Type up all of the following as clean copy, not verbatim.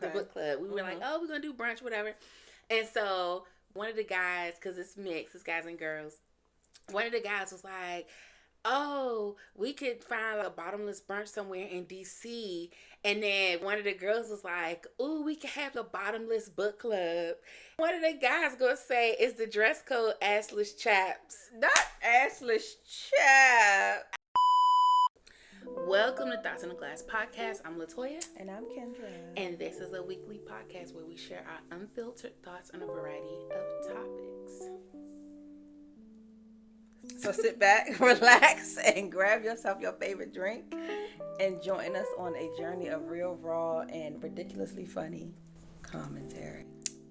the book club. We were like, oh, we're going to do brunch, whatever. And so one of the guys, because it's mixed, it's guys and girls, one of the guys was like, oh, we could find a bottomless brunch somewhere in DC. And then one of the girls was like, ooh, we could have a bottomless book club. One of the guys gonna say, is the dress code assless chaps? Not assless chap. Welcome to Thoughts in a Glass podcast. I'm Latoya. And I'm Kendra. And this is a weekly podcast where we share our unfiltered thoughts on a variety of topics. So sit back, relax, and grab yourself your favorite drink and join us on a journey of real, raw, and ridiculously funny commentary.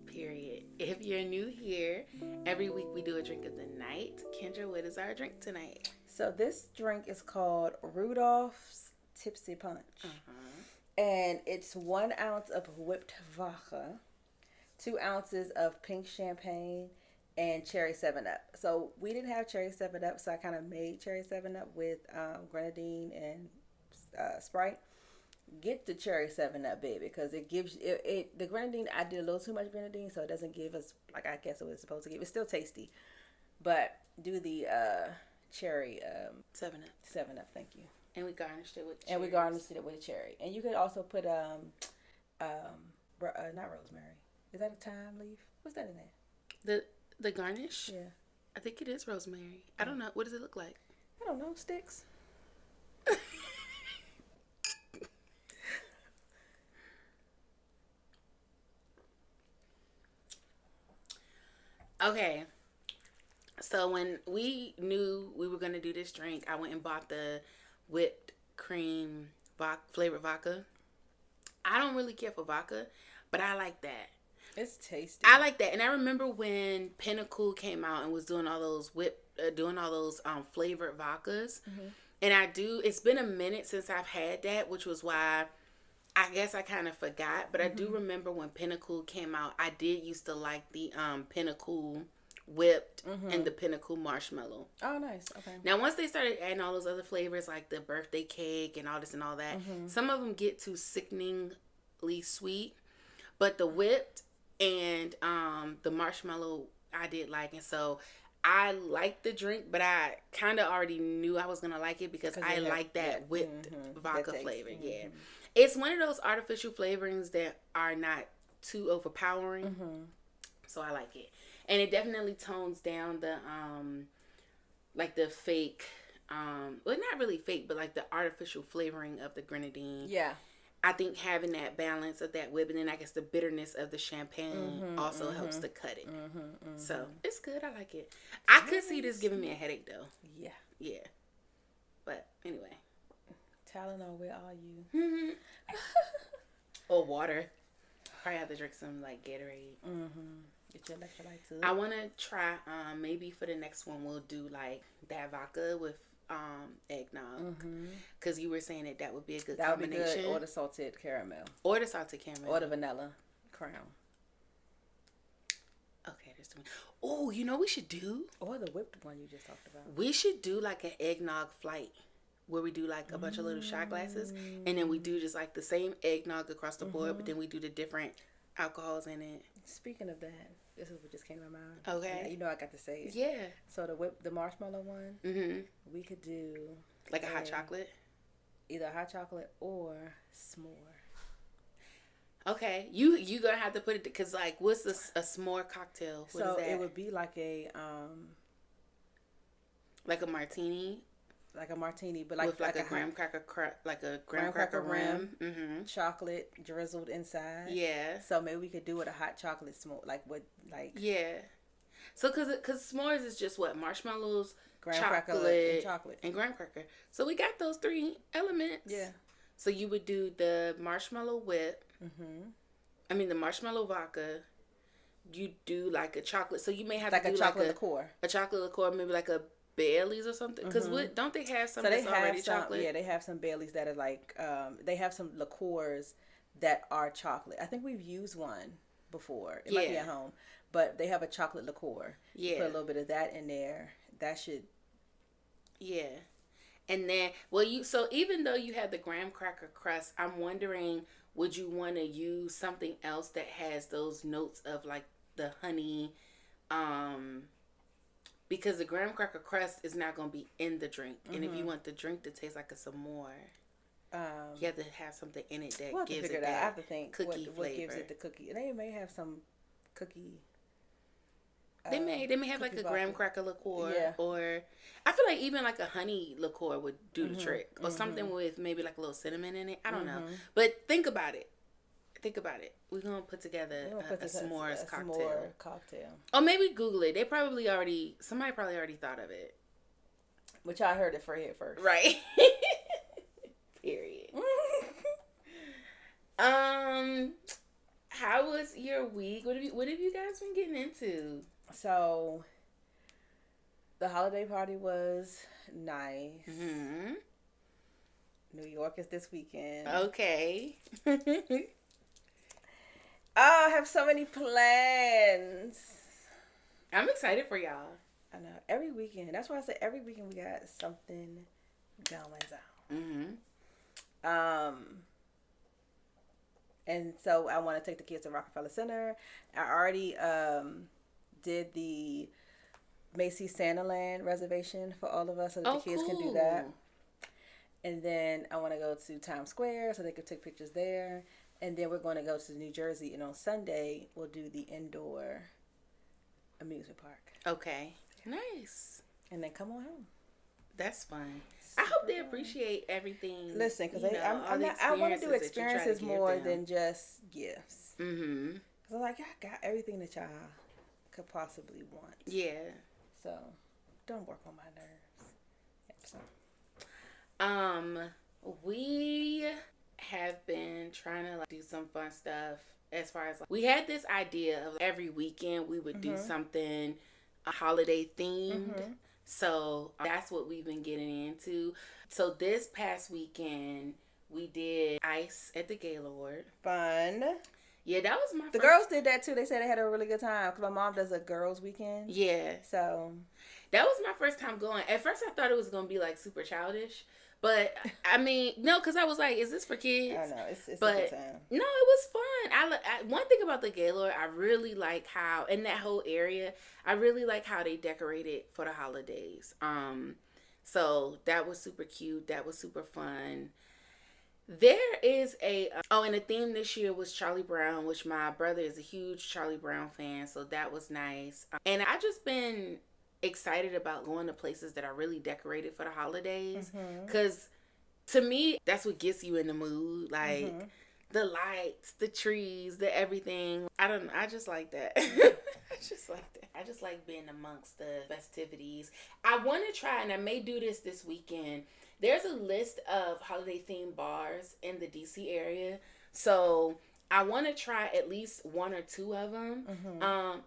Period. If you're new here, every week we do a drink of the night. Kendra, what is our drink tonight? So this drink is called Rudolph's Tipsy Punch. And it's 1 ounce of whipped vodka, 2 ounces of pink champagne, and cherry 7-Up. So we didn't have cherry 7-Up, so I kind of made cherry 7-Up with grenadine and Sprite. Get the cherry 7-Up, baby, because it gives it the grenadine. I did a little too much grenadine, so it doesn't give us, like, I guess it was supposed to give. It's still tasty, but do the cherry 7-Up. 7-Up, thank you. And we garnished it with cherries. And we garnished it with a cherry. And you could also put not rosemary. Is that a thyme leaf? What's that in there? The garnish? Yeah. I think it is rosemary. I don't know. What does it look like? I don't know. Sticks. Okay. So when we knew we were going to do this drink, I went and bought the whipped cream flavored vodka. I don't really care for vodka, but I like that. It's tasty. I like that. And I remember when Pinnacle came out and was doing all those flavored vodkas. Mm-hmm. And it's been a minute since I've had that, which was why I guess I kind of forgot. But I do remember when Pinnacle came out, I did used to like the Pinnacle whipped and the Pinnacle marshmallow. Oh, nice. Okay. Now, once they started adding all those other flavors, like the birthday cake and all this and all that, some of them get too sickeningly sweet. But the whipped and the marshmallow I did like, and so I liked the drink, but I kind of already knew I was gonna like it because I like that whipped vodka flavor. Yeah, it's one of those artificial flavorings that are not too overpowering, so I like it, and it definitely tones down the like the fake, well, not really fake, but like the artificial flavoring of the grenadine. Yeah. I think having that balance of that whip and then I guess the bitterness of the champagne also helps to cut it. So it's good. I like it. I could see this giving me a headache though. Yeah. Yeah. But anyway. Tylenol, where are you? Or water. Probably have to drink some like Gatorade. Get your electrolytes up. I want to try, maybe for the next one we'll do like that vodka with eggnog, because you were saying that would be a good combination. Would be good. Or the salted caramel, or the salted caramel, or the vanilla crown. Okay, there's two. Oh, you know what we should do? Or the whipped one you just talked about. We should do like an eggnog flight where we do like a bunch of little shot glasses, and then we do just like the same eggnog across the board, but then we do the different alcohols in it. Speaking of that, this is what just came to my mind. Okay. Yeah, you know I got to say it. Yeah. So the marshmallow one, we could do like a hot chocolate. Either a hot chocolate or s'more. Okay, you gonna have to put it, because like what's a s'more cocktail? What is that? It would be like a martini. Like a martini, but with like a graham cracker rim, chocolate drizzled inside. Yeah. So maybe we could do it a hot chocolate s'more, Yeah. So because s'mores is just what, marshmallows, graham chocolate, cracker, and graham cracker. So we got those 3 elements. Yeah. So you would do the marshmallow whip. I mean the marshmallow vodka. You do like a chocolate. So you may have like to do a chocolate like liqueur. A chocolate liqueur, maybe like a Bailey's or something, because don't they have some that's already chocolate? Yeah, they have some Bailey's that are like they have some liqueurs that are chocolate. I think we've used one before. It might be at home, but they have a chocolate liqueur. Yeah, put a little bit of that in there. That should. Yeah, and then so even though you have the graham cracker crust, I'm wondering would you want to use something else that has those notes of like the honey? Because the graham cracker crust is not going to be in the drink. And if you want the drink to taste like a s'more, you have to have something in it that gives it that I have to think cookie what flavor. gives it the cookie. They may have some cookie. They may have like a graham cracker liqueur, yeah. Or I feel like even like a honey liqueur would do the trick, or something with maybe like a little cinnamon in it. I don't know, but think about it. We're gonna put together a s'mores cocktail. Or maybe Google it. Somebody probably already thought of it. Which I heard it for here first, right? Period. How was your week? What have you guys been getting into? So, the holiday party was nice. Mm-hmm. New York is this weekend. Okay. I have so many plans. I'm excited for y'all. I know. Every weekend. That's why I said every weekend we got something going on. Mm-hmm. And so I want to take the kids to Rockefeller Center. I already did the Macy's Santaland reservation for all of us so that the kids can do that. And then I want to go to Times Square so they can take pictures there. And then we're going to go to New Jersey. And on Sunday, we'll do the indoor amusement park. Okay. Nice. And then come on home. That's fun. I hope they appreciate everything. Listen, because I want to do experiences more than just gifts. Mm-hmm. Because I'm like, I got everything that y'all could possibly want. Yeah. So, don't work on my nerves. We have been trying to do some fun stuff as far as we had this idea of every weekend we would do something holiday themed. Mm-hmm. So that's what we've been getting into. So this past weekend we did ice at the Gaylord. Fun. Yeah, that was The girls did that too. They said they had a really good time because my mom does a girls' weekend. Yeah. So that was my first time going. At first I thought it was going to be like super childish. But, I mean, no, because I was like, is this for kids? I know, it's a good time. No, it was fun. One thing about the Gaylord, I really like how, in that whole area, I really like how they decorated for the holidays. So, that was super cute. That was super fun. There is and the theme this year was Charlie Brown, which my brother is a huge Charlie Brown fan, so that was nice. And I just been excited about going to places that are really decorated for the holidays, because to me that's what gets you in the mood, like the lights, the trees, the everything. I just like that. I just like being amongst the festivities. I want to try, and I may do this weekend. There's a list of holiday themed bars in the DC area, so I want to try at least one or two of them.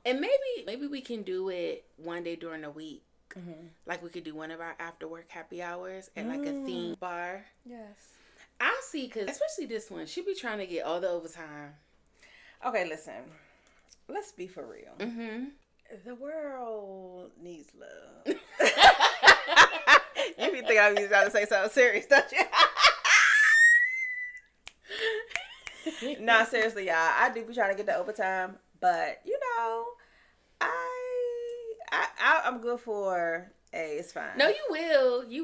And maybe we can do it one day during the week. Like we could do one of our after work happy hours at like a theme bar. Yes. I'll see, because especially this one, she be trying to get all the overtime. Okay, listen. Let's be for real. The world needs love. You think I was trying to say something serious, don't you? Nah, seriously, y'all. I do be trying to get the overtime, but you know, I'm good for it's fine. No, you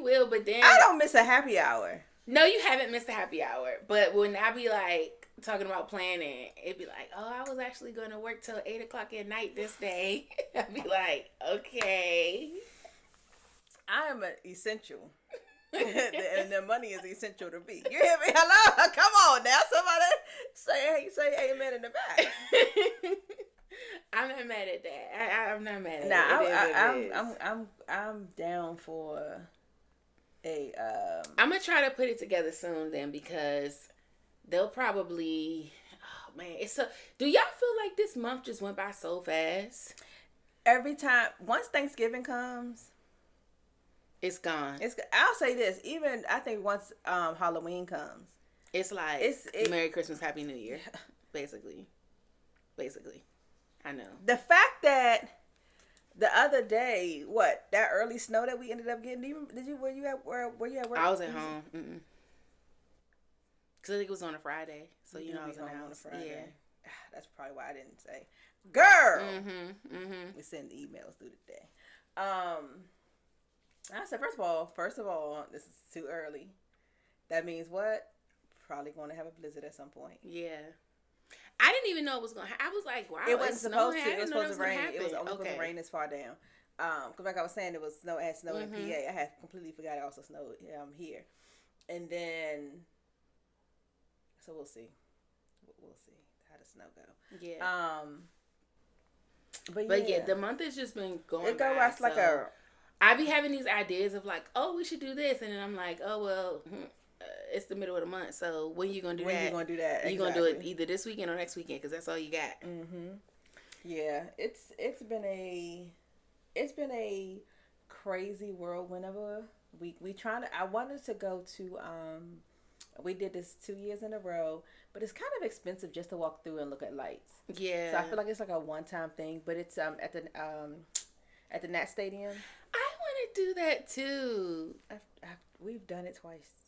will, but then I don't miss a happy hour. No, you haven't missed a happy hour. But when I be like talking about planning, it'd be like, oh, I was actually going to work till 8:00 at night this day. I'd be like, okay, I am an essential. And the money is essential to be. You hear me? Hello? Come on now. Somebody say amen in the back. I'm not mad at that. I'm not mad at it. I'm down for a I'm gonna try to put it together soon then, because they'll probably do y'all feel like this month just went by so fast? Every time once Thanksgiving comes, it's gone. I'll say this. Even I think once Halloween comes, it's like Merry Christmas, Happy New Year, basically. I know the fact that the other day, that early snow that we ended up getting. Were you at work? I was at home. Because I think it was on a Friday. So, You I was home on a announced. Friday. Yeah. That's probably why I didn't say, girl. We send emails through the day. I said, first of all, this is too early. That means what? Probably going to have a blizzard at some point. Yeah. I didn't even know it was going to happen. I was like, wow, it wasn't supposed to. It was supposed to rain. Happen. It was only supposed to rain this far down. Because like I was saying, it was snow in PA. I had completely forgot it also snowed here. And then, so we'll see. We'll see how the snow go. Yeah. But yeah, the month has just been going. It go by, like a. I be having these ideas of like, oh, we should do this, and then I'm like, oh well, it's the middle of the month, so when you gonna do that? When you gonna do that? Exactly. You gonna do it either this weekend or next weekend because that's all you got. Yeah, it's been a crazy whirlwind of a week. I wanted to go to we did this 2 years in a row, but it's kind of expensive just to walk through and look at lights. Yeah. So I feel like it's like a one-time thing, but it's at the Nat Stadium. I want to do that too. We've done it twice.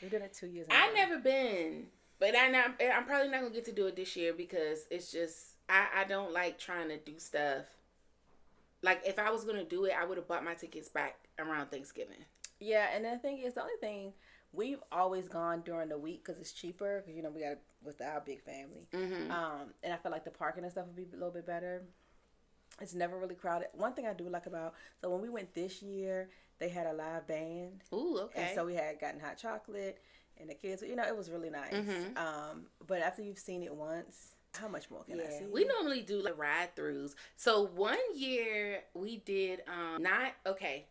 We've done it 2 years. I've never been, but I'm probably not gonna get to do it this year because it's just I don't like trying to do stuff. Like if I was gonna do it, I would have bought my tickets back around Thanksgiving. Yeah, and the thing is, the only thing we've always gone during the week because it's cheaper. Because we got with our big family, and I feel like the parking and stuff would be a little bit better. It's never really crowded. One thing I do like so when we went this year, they had a live band. Ooh, okay. And so we had gotten hot chocolate, and the kids, it was really nice. But after you've seen it once, how much more can I see? We normally do like ride-throughs. So one year we did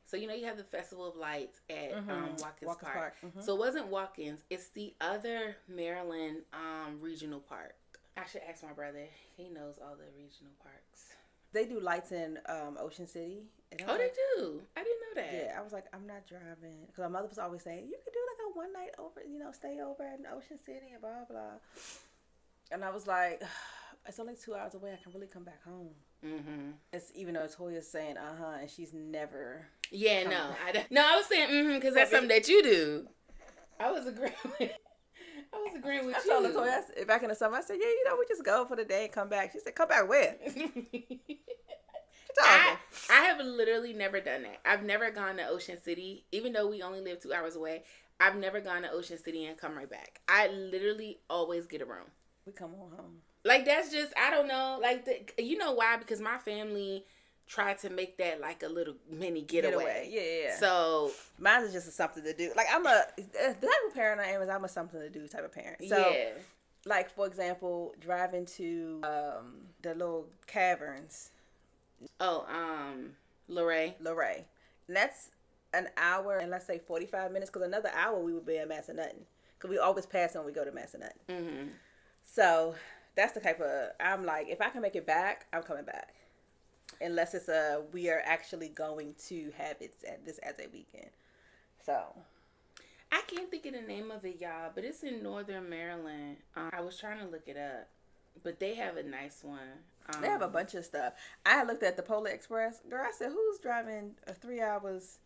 So you have the Festival of Lights at Watkins Park. So it wasn't Watkins. It's the other Maryland regional park. I should ask my brother. He knows all the regional parks. They do lights in Ocean City. They do? I didn't know that. Yeah, I was like, I'm not driving. Because my mother was always saying, you could do like a one night over, stay over in Ocean City and blah, blah. And I was like, it's only 2 hours away. I can really come back home. It's even though Toya's saying, and she's never. Yeah, no. I was saying, because that's something that you do. I was agreeing with you. I told Toya, back in the summer, I said, yeah, we just go for the day and come back. She said, come back where? I have literally never done that. I've never gone to Ocean City, even though we only live 2 hours away. I've never gone to Ocean City and come right back. I literally always get a room. We come on home. Like, that's just, I don't know. Like, you know why? Because my family tried to make that like a little mini getaway. Yeah. So mine is just something to do. Like, the type of parent I am is I'm a something to do type of parent. So, like, for example, driving to the little caverns. Oh, Luray. And that's an hour and let's say 45 minutes, because another hour we would be at Massanutten. Because we always pass when we go to Massanutten. So that's the type of, I'm like, if I can make it back, I'm coming back. Unless it's we are actually going to have it as a weekend. So. I can't think of the name of it, y'all, but it's in Northern Maryland. I was trying to look it up, but they have a nice one. They have a bunch of stuff. I looked at the Polar Express. Girl, I said, who's driving 3 hours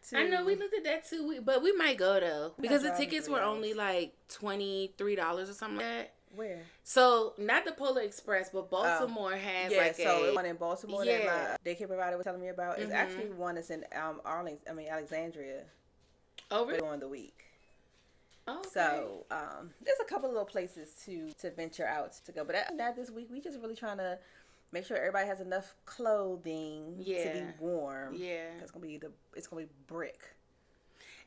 to... I know, we looked at that too, but we might go though. Because the tickets were only like $23 or something like that. Where? So, not the Polar Express, but Baltimore has so one in Baltimore that my daycare provider was telling me about. It's actually one that's in Alexandria. Oh, really? During the week. Okay. So, there's a couple of little places to venture out to go. But that this week, we just really trying to make sure everybody has enough clothing to be warm. Yeah. It's gonna be brick.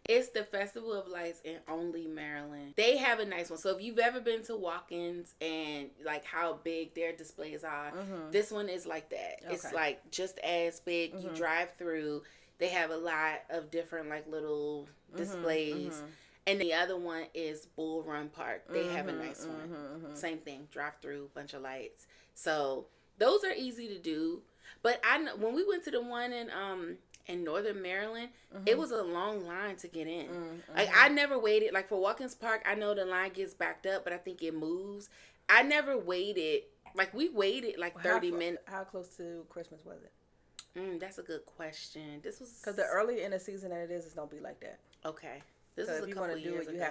It's the Festival of Lights in only Maryland. They have a nice one. So if you've ever been to walk-ins and like how big their displays are, this one is like that. Okay. It's like just as big. You drive through. They have a lot of different like little displays. And the other one is Bull Run Park. They have a nice one. Same thing. Drive through, bunch of lights. So those are easy to do. But I know when we went to the one in Northern Maryland, it was a long line to get in. Like, I never waited. Like, for Watkins Park, I know the line gets backed up, but I think it moves. I never waited. Like, we waited, like, 30 minutes. How close to Christmas was it? That's a good question. This was... Because the earlier in the season that it is, it's going to be like that. Okay. This is if a you couple want to do years it, you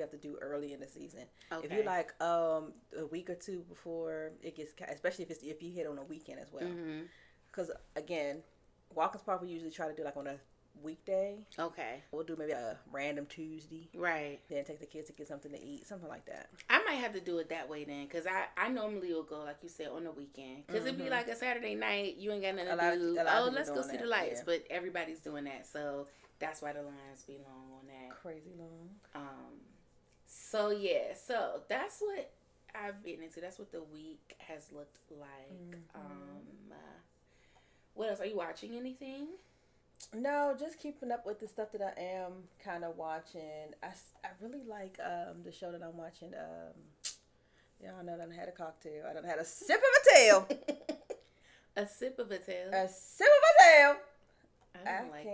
have to do early in the season. Okay. If you like a week or two before it gets, especially if you hit on a weekend as well. Because again, Watkins Park we usually try to do like on a weekday. Okay. We'll do maybe a random Tuesday. Right. Then take the kids to get something to eat, something like that. I might have to do it that way then, because I normally will go, like you said, on the weekend. Because it'd be like a Saturday night, you ain't got nothing to do. Oh, let's go see the lights. Yeah. But everybody's doing that, so that's why the lines be long on that. Crazy long. So, yeah. So, that's what I've been into. That's what the week has looked like. What else? Are you watching anything? No, just keeping up with the stuff that I am kind of watching. I really like the show that I'm watching. Y'all know I done had a cocktail. I done had a sip of a tail. A sip of a tail? A sip of a tail. I don't like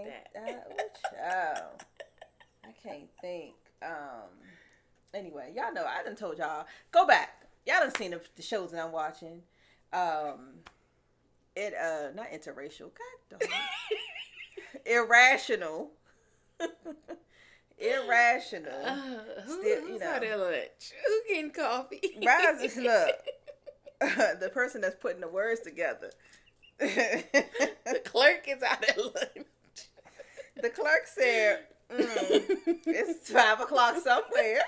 that. I can't think. Anyway, y'all know I done told y'all. Go back. Y'all done seen the shows that I'm watching. Not interracial. God damn. Irrational. Who's out at lunch? Who getting coffee? Rises up. The person that's putting the words together. The clerk is out at lunch. The clerk said, it's 5:00 somewhere.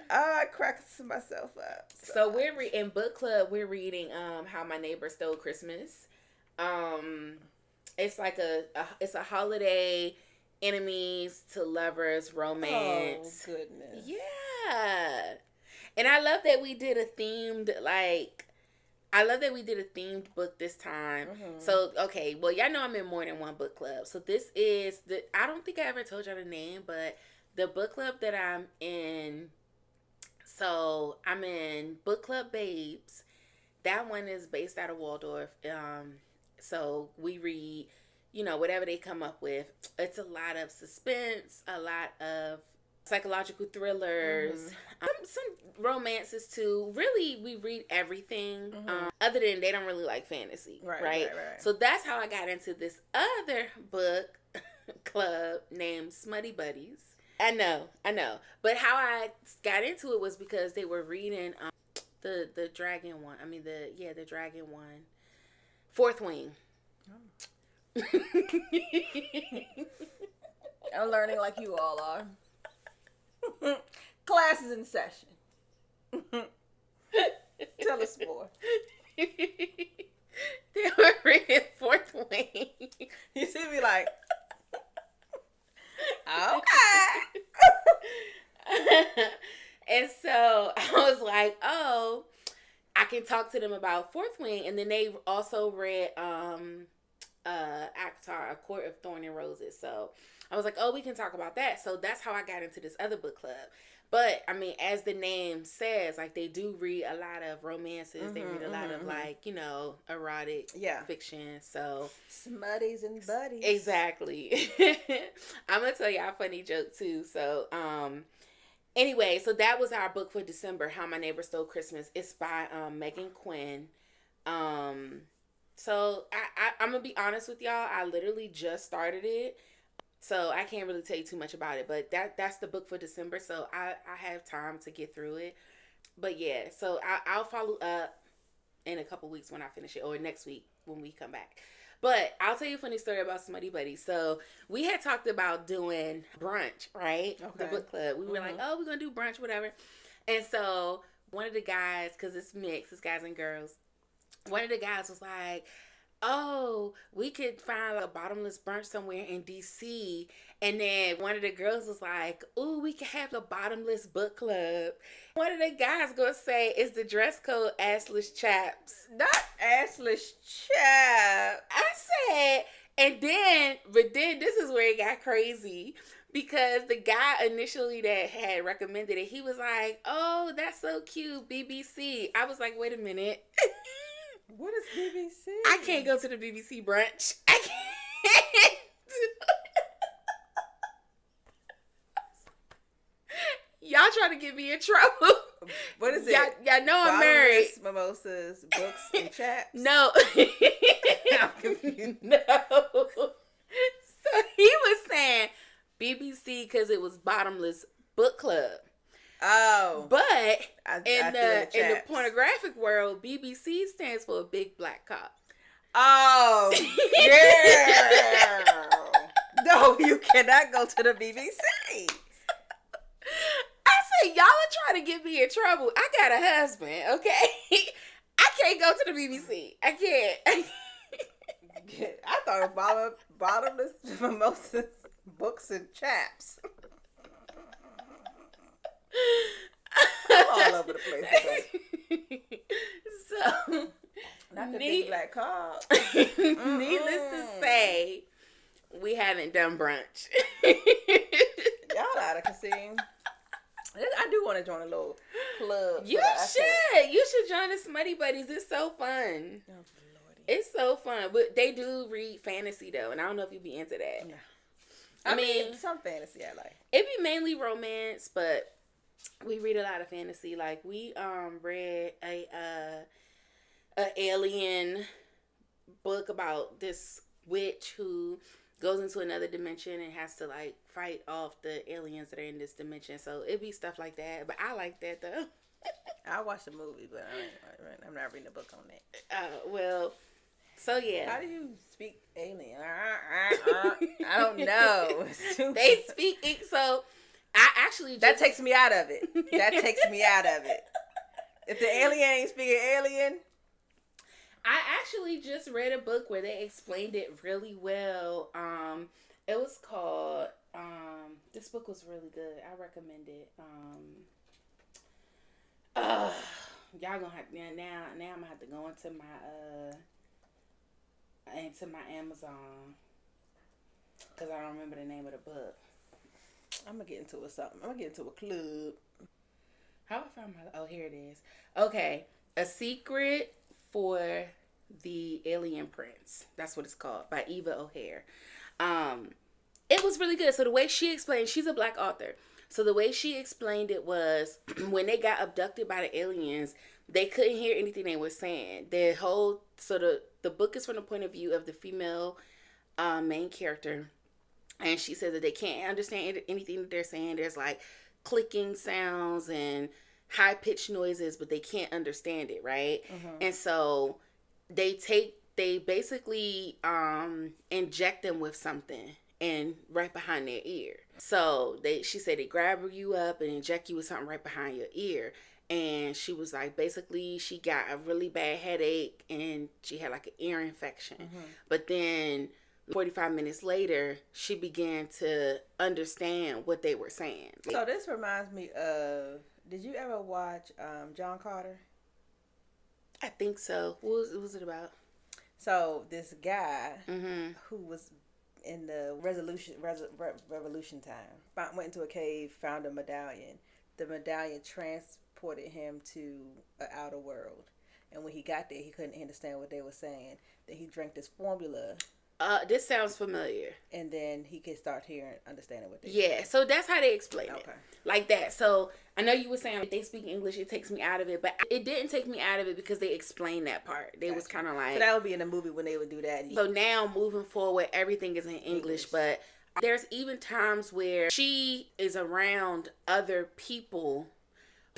I cracked myself up. So we're in book club. We're reading How My Neighbor Stole Christmas. It's like it's a holiday, enemies to lovers romance. Oh goodness. Yeah. And I love that we did a themed book this time. So, okay, well, y'all know I'm in more than one book club. So this is I don't think I ever told y'all the name, but the book club that I'm in, so I'm in Book Club Babes. That one is based out of Waldorf. So we read, whatever they come up with. It's a lot of suspense, a lot of psychological thrillers, some romances too. Really, we read everything. Other than they don't really like fantasy, right? So that's how I got into this other book club named Smutty Buddies. I know. But how I got into it was because they were reading the dragon one. The dragon one. Fourth Wing. Oh. I'm learning like you all are. Class is in session. Tell us more. They were reading Fourth Wing. You see me like, okay. And so I was like, oh, I can talk to them about Fourth Wing. And then they also read Akatar, A Court of Thorn and Roses. So I was like, oh, we can talk about that. So that's how I got into this other book club. But, as the name says, like, they do read a lot of romances. They read a lot of, like, erotic fiction. So. Smutties and buddies. Exactly. I'm going to tell you a funny joke, too. So, anyway, so that was our book for December, How My Neighbor Stole Christmas. It's by Megan Quinn. So, I'm going to be honest with y'all. I literally just started it. So I can't really tell you too much about it, but that's the book for December. So I have time to get through it. But yeah, so I'll follow up in a couple weeks when I finish it, or next week when we come back. But I'll tell you a funny story about Smutty Buddies. So we had talked about doing brunch, right? Okay. The book club. We were like, oh, we're going to do brunch, whatever. And so one of the guys, because it's mixed, it's guys and girls. One of the guys was like, oh, we could find a bottomless brunch somewhere in D.C. And then one of the girls was like, ooh, we could have a bottomless book club. One of the guys gonna say, is the dress code assless chaps? Not assless chap. I said, but then this is where it got crazy. Because the guy initially that had recommended it, he was like, oh, that's so cute, BBC. I was like, wait a minute. What is BBC? I can't go to the BBC brunch. I can't. Y'all trying to get me in trouble. What is it? Y'all know I'm married. Mimosas, books, and chaps? No. I'm confused. No. So he was saying BBC because it was Bottomless Book Club. Oh. But in the pornographic world, BBC stands for a big black cock. Oh, yeah. No, you cannot go to the BBC. I said, y'all are trying to get me in trouble. I got a husband, okay? I can't go to the BBC. I can't. I thought of bottomless mimosas, books, and chaps. I'm all over the place today. So, not the big black cock. Needless to say, we haven't done brunch. Y'all out of casino. I do want to join a little club. You should join the Smutty Buddies. It's so fun. Oh, Lordy. It's so fun. But they do read fantasy, though. And I don't know if you'd be into that. No. I mean, some fantasy I like. It'd be mainly romance, but we read a lot of fantasy. Like, we read a alien book about this witch who goes into another dimension and has to like fight off the aliens that are in this dimension. So it'd be stuff like that. But I like that though. I watched the movie, but I'm not reading a book on that. Well, so yeah. How do you speak alien? I don't know. They speak so. I actually that takes me out of it. That takes me out of it. If the alien ain't speaking alien. I actually just read a book where they explained it really well. It was called, this book was really good. I recommend it. Y'all gonna have, now I'm gonna have to go into my Amazon, because I don't remember the name of the book. I'm gonna get into something. I'm gonna get into a club. How I found here it is. Okay. A Secret for the Alien Prince. That's what it's called, by Eva Ohare. It was really good. So the way she explained, she's a black author. So the way she explained it was when they got abducted by the aliens, they couldn't hear anything they were saying. The book is from the point of view of the female main character. And she says that they can't understand anything that they're saying. There's like clicking sounds and high-pitched noises, but they can't understand it, right? Mm-hmm. And so they basically inject them with something and right behind their ear. So she said they grab you up and inject you with something right behind your ear. And she was like, basically she got a really bad headache and she had like an ear infection. Mm-hmm. But then 45 minutes later, she began to understand what they were saying. So this reminds me of, did you ever watch John Carter? I think so. What was it about? So this guy who was in the revolution time went into a cave, found a medallion. The medallion transported him to an outer world. And when he got there, he couldn't understand what they were saying. Then he drank this formula. This sounds familiar. And then he could start hearing, understanding what they say. So that's how they explain it. Like that. So I know you were saying if they speak English, it takes me out of it. But it didn't take me out of it because they explained that part. They was kind of like... So that would be in the movie when they would do that. So now, moving forward, everything is in English. But there's even times where she is around other people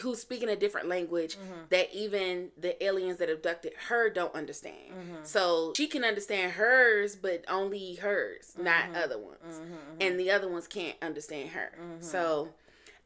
who's speaking a different language that even the aliens that abducted her don't understand. So she can understand hers, but only hers, not other ones. And the other ones can't understand her. So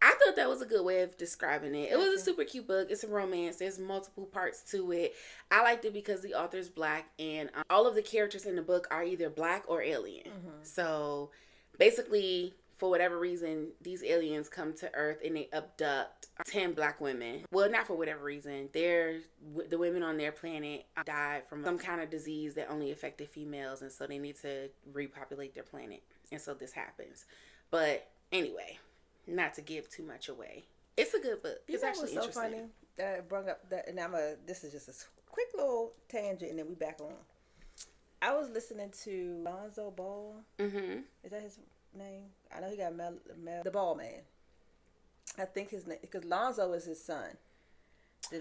I thought that was a good way of describing it. It was a super cute book. It's a romance. There's multiple parts to it. I liked it because the author's black and all of the characters in the book are either black or alien. So basically, for whatever reason, these aliens come to Earth and they abduct 10 black women. Well, not for whatever reason. The women on their planet died from some kind of disease that only affected females, and so they need to repopulate their planet. And so this happens. But anyway, not to give too much away. It's a good book. It's actually interesting. So funny that I brought up that, and this is just a quick little tangent, and then we back on. I was listening to Lonzo Ball. Is that his name? I know he got Mel the Ball Man. I think his name, because Lonzo is his son. The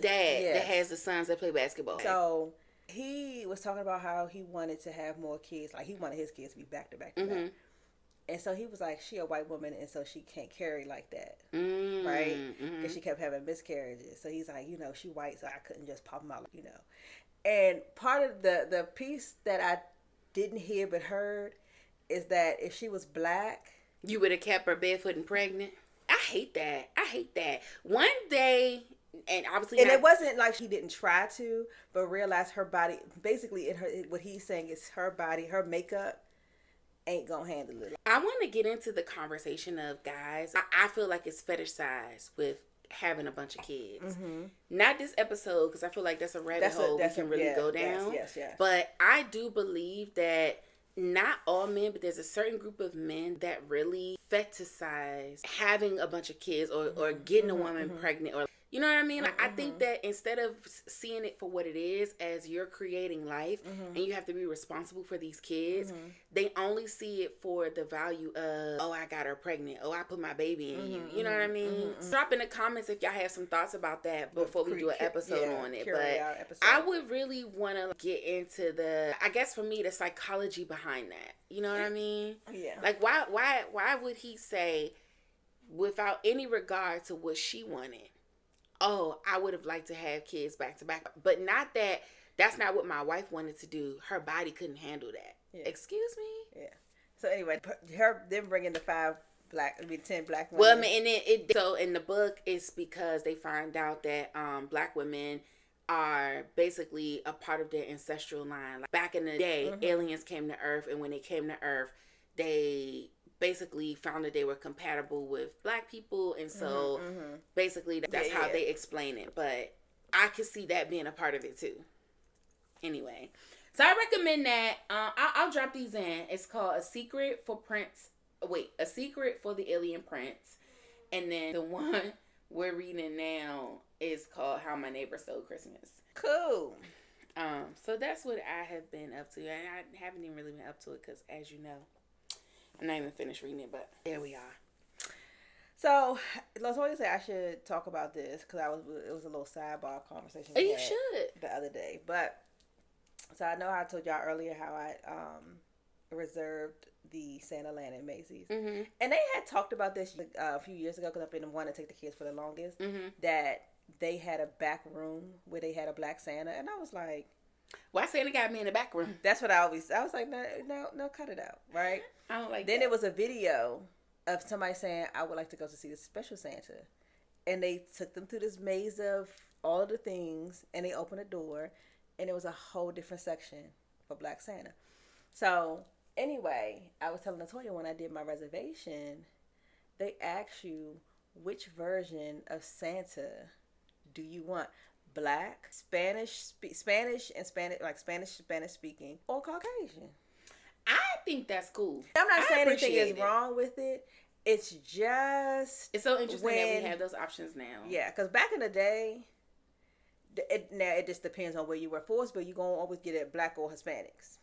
dad that has the sons that play basketball. So He was talking about how he wanted to have more kids. Like, he wanted his kids to be back to back to back. And so he was like, she a white woman, and so she can't carry like that, right? Because she kept having miscarriages. So he's like, she white, so I couldn't just pop them out, And part of the piece that I didn't hear but heard is that if she was black, you would have kept her barefoot and pregnant. I hate that. One day, and obviously, and it wasn't like she didn't try to, but realized her body, basically, what he's saying is her body, her makeup ain't gonna handle it. I want to get into the conversation of guys. I feel like it's fetishized with having a bunch of kids. Not this episode, because I feel like that's a rabbit hole we can really go down. Yes. But I do believe that not all men, but there's a certain group of men that really fetishize having a bunch of kids or getting a woman pregnant, or you know what I mean? Like, I think that instead of seeing it for what it is, as you're creating life and you have to be responsible for these kids, they only see it for the value of, oh, I got her pregnant. Oh, I put my baby in you. You know what I mean? Drop in the comments if y'all have some thoughts about that before we do an episode on it. But I would really want to get into I guess for me, the psychology behind that. You know what I mean? Yeah. Like, why would he say, without any regard to what she wanted, oh, I would have liked to have kids back to back, but not that that's not what my wife wanted to do. Her body couldn't handle that. Yeah. Excuse me? Yeah. So anyway, them bringing the 10 black women. Well, I mean, and so in the book, it's because they find out that black women are basically a part of their ancestral line. Like, back in the day, aliens came to Earth, and when they came to Earth, they basically found that they were compatible with black people, and so basically that's how they explain it. But I could see that being a part of it too. Anyway, so I recommend that. I'll drop these in. It's called A Secret for the Alien Prince, and then the one we're reading now is called How My Neighbor Stole Christmas. Cool. So that's what I have been up to, and I haven't even really been up to it because, as you know, I'm not even finished reading it, but there we are. So, Latoya said I should talk about this because it was a little sidebar conversation. Oh, you should. The other day, but so I know I told y'all earlier how I reserved the Santa Land at Macy's, and they had talked about this a few years ago because I've been wanting to take the kids for the longest. That they had a back room where they had a black Santa, and I was like, why Santa got me in the back room? That's what I was like, no, cut it out, right? I don't like then that. It was a video of somebody saying, I would like to go to see the special Santa. And they took them through this maze of all of the things, and they opened a door, and it was a whole different section for Black Santa. So, anyway, I was telling Latoya when I did my reservation, they asked you, which version of Santa do you want? Black, Spanish speaking, or Caucasian. I think that's cool. I'm not saying anything is wrong with it. It's just... It's so interesting that we have those options now. Yeah, because back in the day, it just depends on where you were forced, but you're going to always get it black or Hispanics.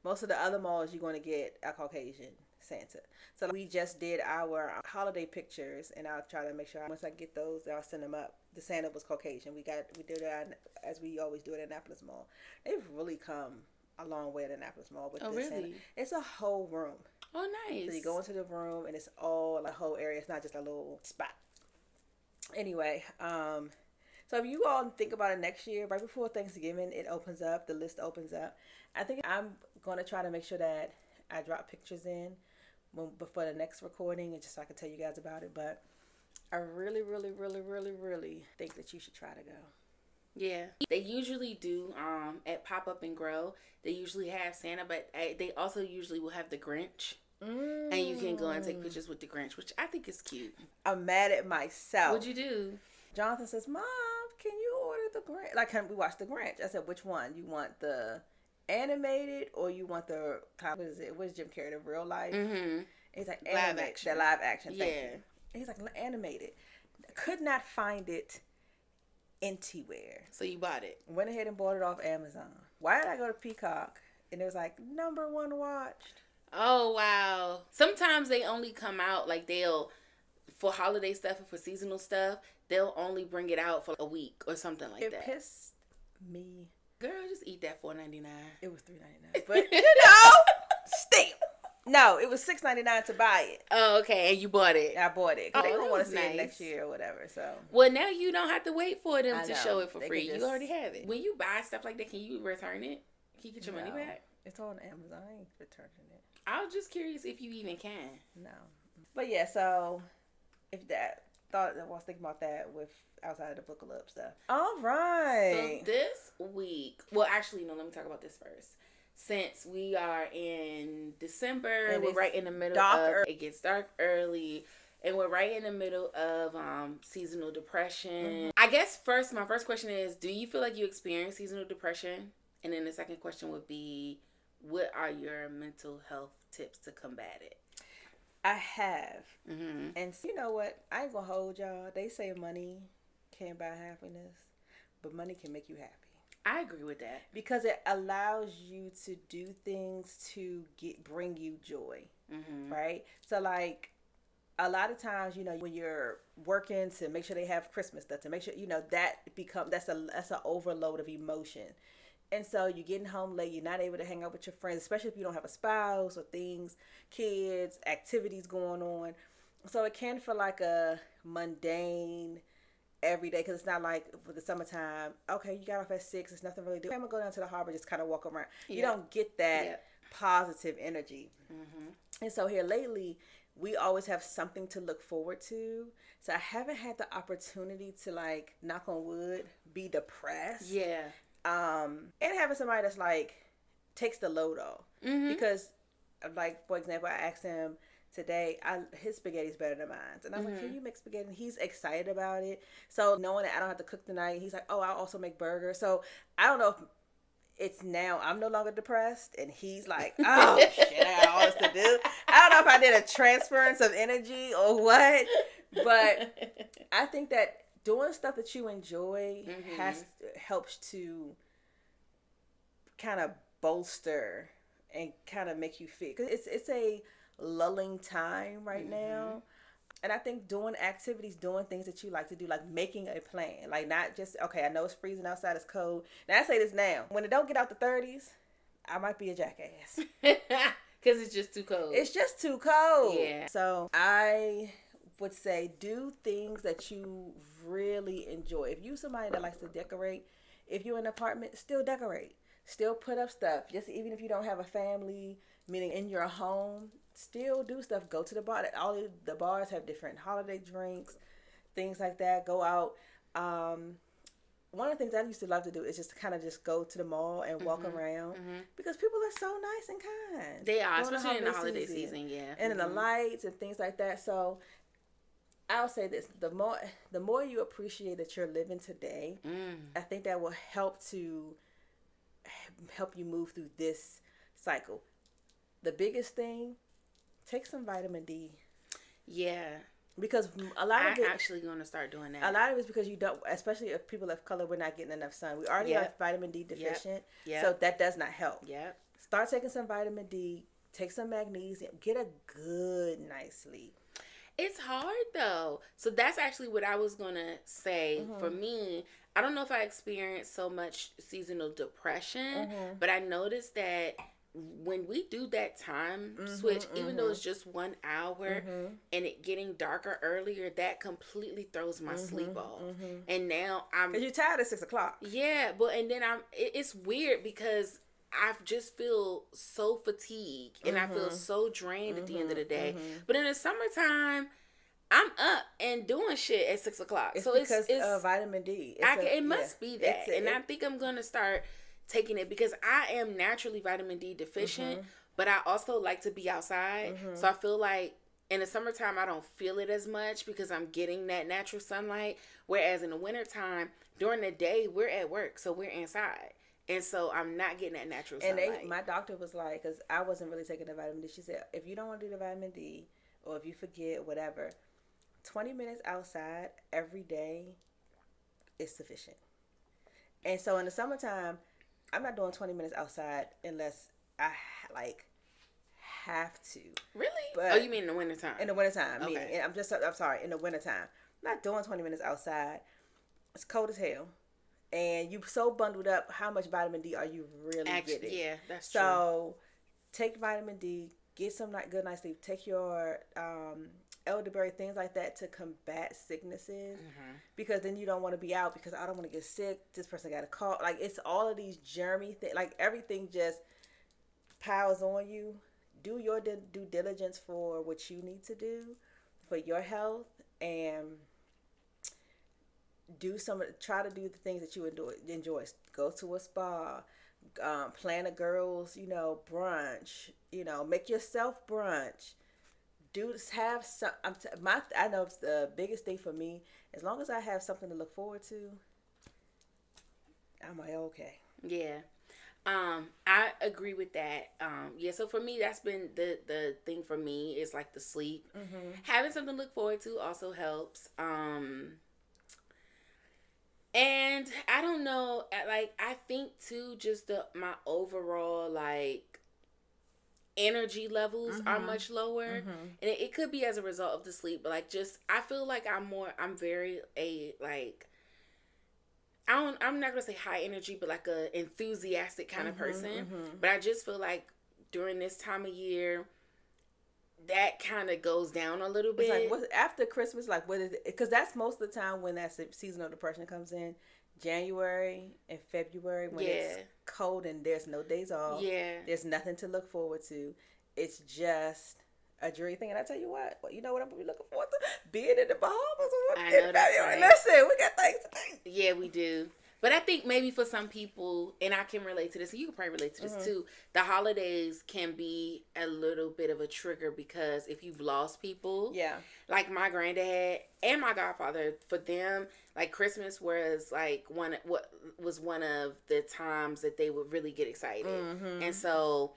Most of the other malls, you're going to get a Caucasian Santa. So we just did our holiday pictures, and I'll try to make sure once I get those, I'll send them up. The Santa was Caucasian. We did it as we always do at Annapolis Mall. They've really come a long way at Annapolis Mall with this Santa. It's a whole room. Oh, nice. So you go into the room, and it's all a whole area. It's not just a little spot. Anyway, so if you all think about it next year, right before Thanksgiving, it opens up. The list opens up. I think I'm going to try to make sure that I drop pictures in before the next recording, and just so I can tell you guys about it. But I really, really, really, really, really think that you should try to go. Yeah, they usually do at Pop Up and Grow. They usually have Santa, but they also usually will have the Grinch. And you can go and take pictures with the Grinch, which I think is cute. I'm mad at myself. What'd you do? Jonathan says, Mom, can you order the Grinch? Like, can we watch the Grinch? I said, which one? You want the animated or you want the, what's Jim Carrey, the real life? Mm-hmm. He's like, live action. The live action. Yeah. He's like, animated. Could not find it anywhere. So you bought it. Went ahead and bought it off Amazon. Why did I go to Peacock? And it was like, #1 watched. Oh, wow. Sometimes they only come out, like for holiday stuff or for seasonal stuff, they'll only bring it out for a week or something like that. It pissed me Girl, just eat that $4.99. It was $3.99, but still. No, it was $6.99 to buy it. Oh, okay, and you bought it. I bought it. Oh, they don't want to see nice. it next year or whatever. So. Well, now you don't have to wait for them to show it for free. Just... You already have it. When you buy stuff like that, can you return it? Can you get your money back? It's on Amazon. I ain't returning it. I was just curious if you even can. No. But yeah, so if that thought I was thinking about that with outside of the book club stuff. All right. So this week, well, actually, no. Let me talk about this first. Since we are in December, and we're right in the middle of it gets dark early, and we're right in the middle of seasonal depression. Mm-hmm. I guess my first question is, do you feel like you experience seasonal depression? And then the second question would be, what are your mental health tips to combat it? I have. Mm-hmm. And you know what? I ain't gonna hold y'all. They say money can't buy happiness, but money can make you happy. I agree with that. Because it allows you to do things to bring you joy. Mm-hmm. Right? So like a lot of times, you know, when you're working to make sure they have Christmas stuff, to make sure, you know, that's an overload of emotion. And so you're getting home late, you're not able to hang out with your friends, especially if you don't have a spouse or kids, activities going on. So it can feel like a mundane every day, because it's not like for the summertime, okay, you got off at 6, there's nothing really to do. I'm going to go down to the harbor, just kind of walk around. Yep. You don't get that positive energy. Mm-hmm. And so here lately, we always have something to look forward to. So I haven't had the opportunity to, like, knock on wood, be depressed. Yeah. And having somebody that's like takes the load off. Mm-hmm. Because, like, for example, I asked him today, his spaghetti's better than mine, and I was like, can you make spaghetti? And he's excited about it. So knowing that I don't have to cook tonight, he's like, oh, I'll also make burgers. So I don't know if it's now I'm no longer depressed, and he's like, oh shit, I got all this to do. I don't know if I did a transference of energy or what, but I think that doing stuff that you enjoy helps to kind of bolster and kind of make you feel, because it's a lulling time right now. And I think doing activities, doing things that you like to do, like making a plan, like not just, okay, I know it's freezing outside, it's cold. Now I say this now, when it don't get out the 30s, I might be a jackass. Because it's just too cold. It's just too cold. Yeah. So I would say do things that you really enjoy. If you're somebody that likes to decorate, if you're in an apartment, still decorate. Still put up stuff. Just even if you don't have a family, meaning in your home, still do stuff. Go to the bar. All the bars have different holiday drinks, things like that. Go out. One of the things I used to love to do is just kind of just go to the mall and walk around, because people are so nice and kind. They are, especially in the holiday season, yeah. And in the lights and things like that. So I'll say this: the more you appreciate that you're living today, I think that will help you move through this cycle. The biggest thing, take some vitamin D. Yeah. Because a lot of it... I'm actually going to start doing that. A lot of it is because you don't... Especially if people of color, we're not getting enough sun. We already are vitamin D deficient. Yep. So that does not help. Yep. Start taking some vitamin D. Take some magnesium. Get a good night's sleep. It's hard, though. So that's actually what I was going to say. For me, I don't know if I experienced so much seasonal depression, but I noticed that when we do that time switch, even though it's just 1 hour and it getting darker earlier, that completely throws my sleep off. And now because you're tired at 6 o'clock. Yeah, but and then it's weird because I just feel so fatigued and I feel so drained at the end of the day. But in the summertime, I'm up and doing shit at 6 o'clock. It's because of vitamin D. It must be that. I think I'm going to start taking it because I am naturally vitamin D deficient, but I also like to be outside. So I feel like in the summertime, I don't feel it as much because I'm getting that natural sunlight. Whereas in the wintertime, during the day, we're at work. So we're inside. And so I'm not getting that natural sunlight. And my doctor was like, because I wasn't really taking the vitamin D. She said, if you don't want to do the vitamin D or if you forget, whatever, 20 minutes outside every day is sufficient. And so in the summertime, I'm not doing 20 minutes outside unless I have to. Really? But oh, you mean in the wintertime? In the wintertime. Okay. I'm sorry, in the wintertime. I'm not doing 20 minutes outside. It's cold as hell. and you so bundled up, how much vitamin D are you really getting? Yeah, that's true. So take vitamin D, get some good night's sleep, take your elderberry, things like that to combat sicknesses, because then you don't want to be out because I don't want to get sick. This person got a cough. Like, it's all of these germy things. Like, everything just piles on you. Do your due diligence for what you need to do for your health, and try to do the things that you enjoy. Go to a spa, plan a girls, brunch, make yourself brunch. Have some. I know the biggest thing for me, as long as I have something to look forward to, I'm like, okay. Yeah. I agree with that. Yeah, so for me, that's been the thing for me, is like the sleep. Having something to look forward to also helps. And I don't know, like, I think too, just my overall, like, energy levels are much lower, and it could be as a result of the sleep, but like, just, I feel like I'm very I'm not gonna say high energy, but like a enthusiastic kind of person. But I just feel like during this time of year, that kind of goes down a little bit. It's like, after Christmas, like, what is it? Because that's most of the time when that seasonal depression comes in. January and February, when it's cold and there's no days off. Yeah. There's nothing to look forward to. It's just a dreary thing. And I tell you what, I'm going to be looking forward to? Being in the Bahamas. I know that's right. Listen, we got things to do. Yeah, we do. But I think maybe for some people, and I can relate to this, and you can probably relate to this too, the holidays can be a little bit of a trigger, because if you've lost people, like my granddad and my godfather, for them, like, Christmas was like one of the times that they would really get excited. And so,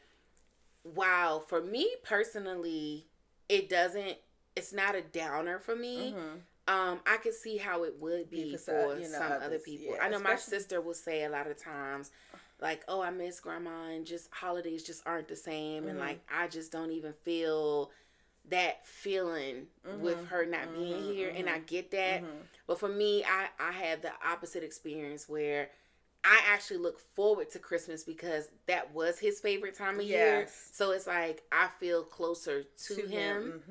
wow, for me personally, it's not a downer for me. I could see how it would be for some other people. I know my sister will say a lot of times, like, oh, I miss grandma, and just holidays just aren't the same. And like, I just don't even feel that feeling with her not being here. And I get that. But for me, I have the opposite experience, where I actually look forward to Christmas because that was his favorite time of year. So it's like, I feel closer to him.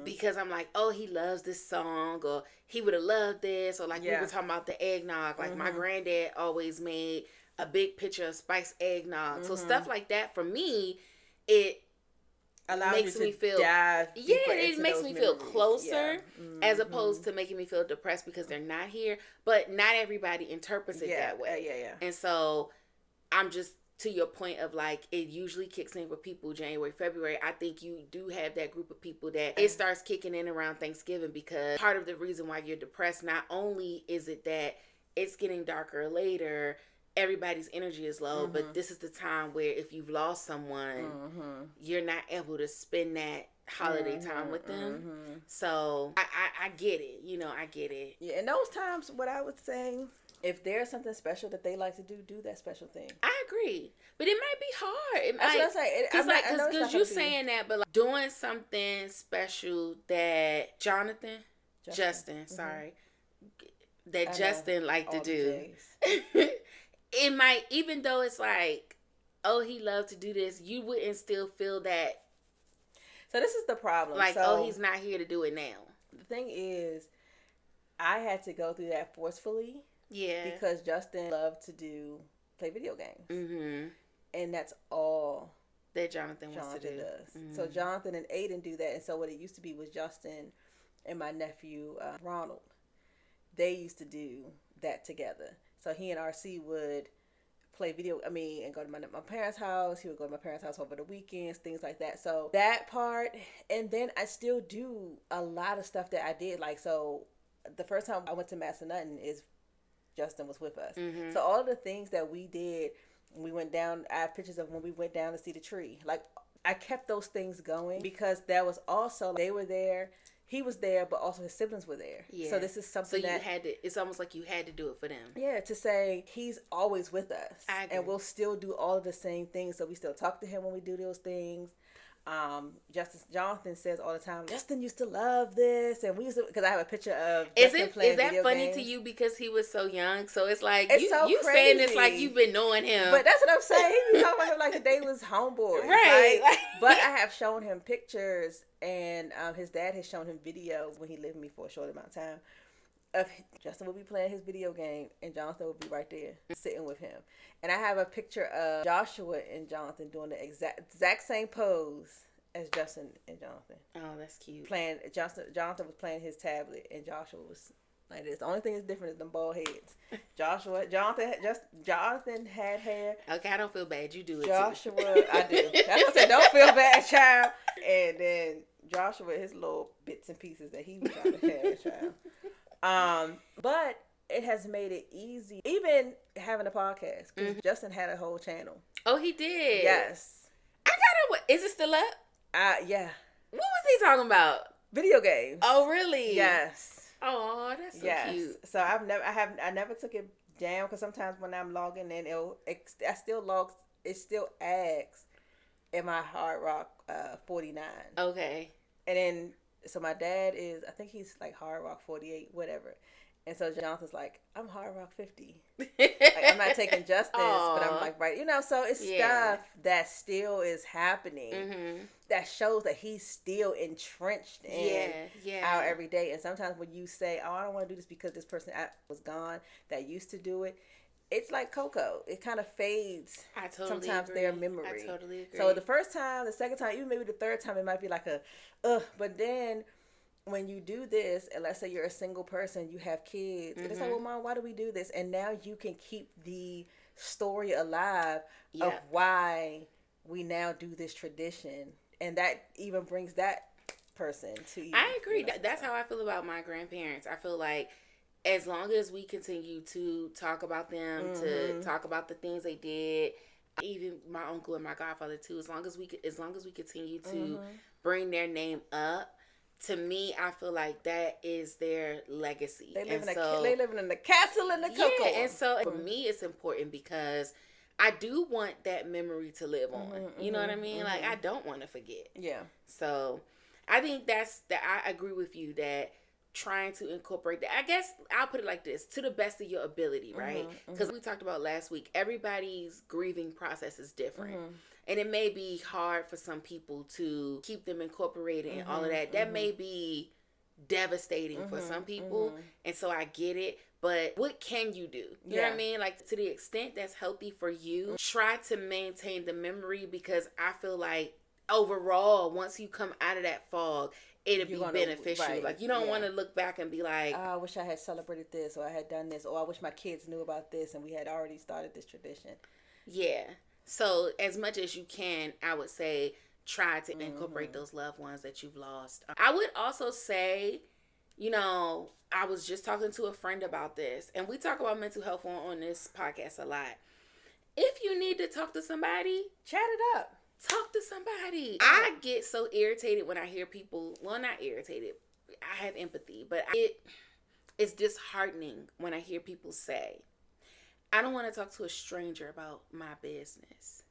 Because I'm like, oh, he loves this song, or he would have loved this, or like, we were talking about the eggnog. Like, my granddad always made a big pitcher of spiced eggnog. So stuff like that, for me, it makes me feel it makes me feel closer, as opposed to making me feel depressed because they're not here. But not everybody interprets it that way. And so I'm just, to your point of like, it usually kicks in for people January, February. I think you do have that group of people that it starts kicking in around Thanksgiving, because part of the reason why you're depressed, not only is it that it's getting darker later, everybody's energy is low, but this is the time where if you've lost someone, you're not able to spend that holiday time with them. So I get it. I get it. Yeah, in those times, what I would say, if there's something special that they like to do that special thing. I agree. But it might be hard. That's what I'm saying. Because you're saying that, but like, doing something special that Justin, Justin liked to do. It might, even though it's like, oh, he loved to do this, you wouldn't still feel that. So this is the problem. Like, oh, he's not here to do it now. The thing is, I had to go through that forcefully. Yeah. Because Justin loved to play video games. And that's all that Jonathan wants to do. Does. So Jonathan and Aiden do that. And so what it used to be was Justin and my nephew, Ronald. They used to do that together. So he and RC would play and go to my parents' house. He would go to my parents' house over the weekends, things like that. So that part, and then I still do a lot of stuff that I did. Like, so the first time I went to Massanutten is Justin was with us. So all of the things that we did, we went down, I have pictures of when we went down to see the tree. Like, I kept those things going because that was also, they were there. He was there, but also his siblings were there. Yeah. So this is something that you had to. It's almost like you had to do it for them. Yeah, to say he's always with us, and we'll still do all of the same things. So we still talk to him when we do those things. Jonathan says all the time, Justin used to love this, and we used to, because I have a picture of Is Justin playing that video funny games. to you because he was so young? So it's like It's so you crazy. saying this like you've been knowing him, but that's what I'm saying. He be talking about him like they was homeboys, right? But I have shown him pictures, and his dad has shown him video when he lived with me for a short amount of time. Of Justin would be playing his video game, and Jonathan would be right there sitting with him. And I have a picture of Joshua and Jonathan doing the exact same pose as Justin and Jonathan. Oh, that's cute. Jonathan was playing his tablet, and Joshua was like this. The only thing that's different is them bald heads. Jonathan had hair. Okay, I don't feel bad. You do it Joshua, too. I do. That's what I said. Don't feel bad, child. And then Joshua, his little bits and pieces that he was trying to have, child. But it has made it easy, even having a podcast. Because Justin had a whole channel. Oh, he did. Yes. Is it still up? Yeah. What was he talking about? Video games. Oh, really? Yes. Oh, that's so cute. So I never took it down, because sometimes when I'm logging in, it still asks, am I Hard Rock 49? Okay. And then, so my dad is, I think he's like Hard Rock 48, whatever. And so Jonathan's like, I'm Hard Rock 50. Like, I'm not taking justice, but I'm like, right. So it's stuff that still is happening that shows that he's still entrenched in our everyday. And sometimes when you say, oh, I don't want to do this because this person was gone that used to do it, it's like Coco. It kind of fades. I totally sometimes agree. their memory. I totally agree. So the first time, the second time, even maybe the third time, it might be like but then when you do this, and let's say you're a single person, you have kids, and it's like, well, Mom, why do we do this? And now you can keep the story alive of why we now do this tradition. And that even brings that person to you. I agree. That's how I feel about my grandparents. I feel like as long as we continue to talk about them, to talk about the things they did, even my uncle and my godfather too, as long as we continue to bring their name up, to me, I feel like that is their legacy. They living in the castle in the cocoa. Yeah, and so for me, it's important because I do want that memory to live on. You know what I mean? Like, I don't want to forget. Yeah. So I think I agree with you that trying to incorporate that, I guess I'll put it like this, to the best of your ability, right? Because we talked about last week, everybody's grieving process is different. And it may be hard for some people to keep them incorporated and all of that. That may be devastating for some people. And so I get it. But what can you do? You know what I mean? Like, to the extent that's healthy for you, try to maintain the memory, because I feel like overall, once you come out of that fog, it'll be beneficial. Right. Like, you don't want to look back and be like, oh, I wish I had celebrated this, or I had done this, or I wish my kids knew about this and we had already started this tradition. Yeah. So as much as you can, I would say try to incorporate those loved ones that you've lost. I would also say, I was just talking to a friend about this, and we talk about mental health on this podcast a lot. If you need to talk to somebody, chat it up. Talk to somebody. I get so irritated when I hear people, well, not irritated, I have empathy, but it's disheartening when I hear people say, I don't want to talk to a stranger about my business.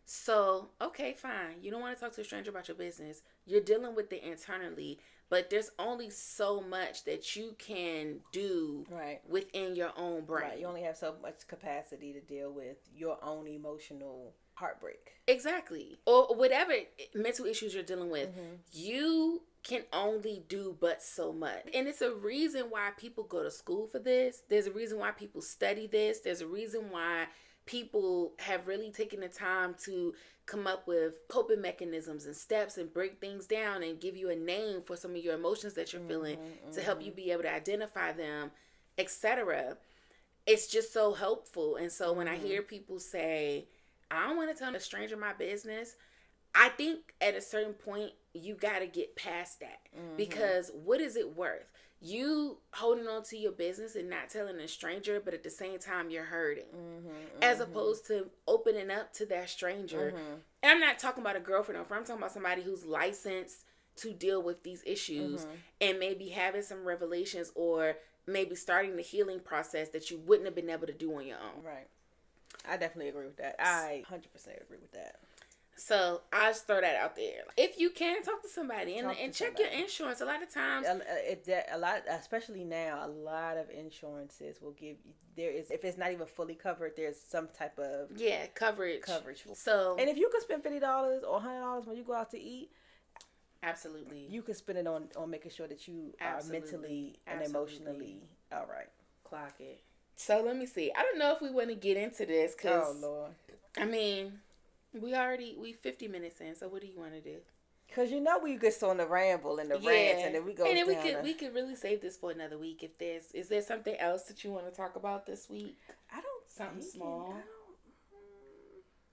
So, okay, fine. You don't want to talk to a stranger about your business. You're dealing with it internally, but there's only so much that you can do within your own brain. Right. You only have so much capacity to deal with your own emotional heartbreak. Exactly. Or whatever mental issues you're dealing with. You can only do but so much. And it's a reason why people go to school for this. There's a reason why people study this. There's a reason why people have really taken the time to come up with coping mechanisms and steps and break things down and give you a name for some of your emotions that you're feeling to help you be able to identify them, etc. It's just so helpful. And so when I hear people say, I don't want to tell a stranger my business, I think at a certain point you got to get past that, because what is it worth? You holding on to your business and not telling a stranger, but at the same time you're hurting, as opposed to opening up to that stranger. And I'm not talking about a girlfriend or friend. I'm talking about somebody who's licensed to deal with these issues and maybe having some revelations, or maybe starting the healing process that you wouldn't have been able to do on your own. Right. I definitely agree with that. I 100% agree with that. So I just throw that out there. If you can talk to somebody and check your insurance. A lot of times, a lot, especially now, a lot of insurances will give you. There is, if it's not even fully covered, there's some type of coverage. So, and if you could spend $50 or $100 when you go out to eat, absolutely, you can spend it on making sure that you are mentally and emotionally all right. Clock it. So let me see. I don't know if we want to get into this because, oh Lord, I mean, we 50 minutes in. So what do you want to do? Because we get on the ramble and the rants, and then we go. And then we could really save this for another week. If is there something else that you want to talk about this week? Something small.